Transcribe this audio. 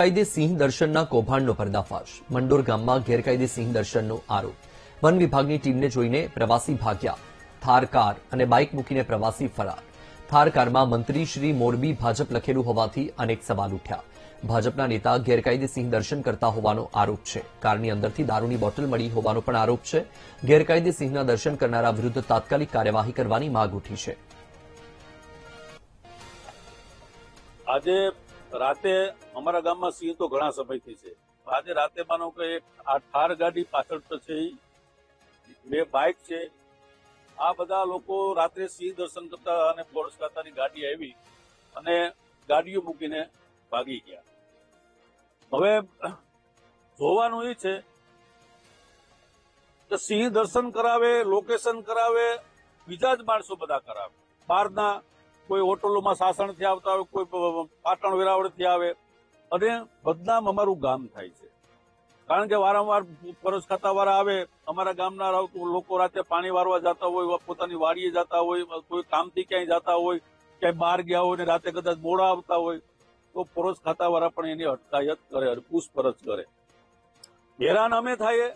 ગેરકાયદે સિંહ દર્શનના કૌભાંડનો પર્દાફાશ. મંડોર ગામમાં ગેરકાયદે સિંહ દર્શનનો આરોપ. વન વિભાગની ટીમને જોઈને પ્રવાસી ભાગ્યા. થાર કાર અને બાઇક મૂકીને પ્રવાસી ફરાર. થાર કારમાં મંત્રી શ્રી મોરબી ભાજપ લખેલું હોવાથી અનેક સવાલ ઉઠ્યા. ભાજપના નેતા ગેરકાયદે સિંહ દર્શન કરતા હોવાનો આરોપ છે. કારની અંદરથી દારૂની બોટલ મળી હોવાનો પણ આરોપ છે. ગેરકાયદે સિંહના દર્શન કરનારા વિરુદ્ધ તાત્કાલિક કાર્યવાહી કરવાની માંગ ઉઠી છે. આજે રાતે અમારા ગામમાં સિંહ તો ઘણા સમયથી છે. આજે રાતે માનો કે આ થાર ગાડી પાછળ તો છે, બે બાઇક છે. આ બધા લોકો રાત્રે સિંહ દર્શન કરતા અને ફોરેસ્ટ ખાતાની ગાડી આવી અને ગાડીઓ મૂકીને ભાગી ગયા. હવે જોવાનું એ છે કે સિંહ દર્શન કરાવે, લોકેશન કરાવે, બીજા જ માણસો બધા કરાવે. બહારના કોઈ હોટલોમાં સાસણથી આવતા હોય, કોઈ પાટણ વેરાવળથી આવે અને બદનામ અમારું ગામ થાય છે. કારણ કે વારંવાર ફોરેસ્ટ ખાતાવાળા આવે, અમારા ગામના લોકો રાતે પાણી વારવા જતા હોય, પોતાની વાડીએ જતા હોય, કોઈ કામથી ક્યાંય જતા હોય, ક્યાંય બહાર ગયા હોય ને રાતે કદાચ મોડા આવતા હોય તો ફોરેસ્ટ ખાતાવાળા પણ એની અટકાયત કરે અને પૂછપરછ કરે. હેરાન અમે થાય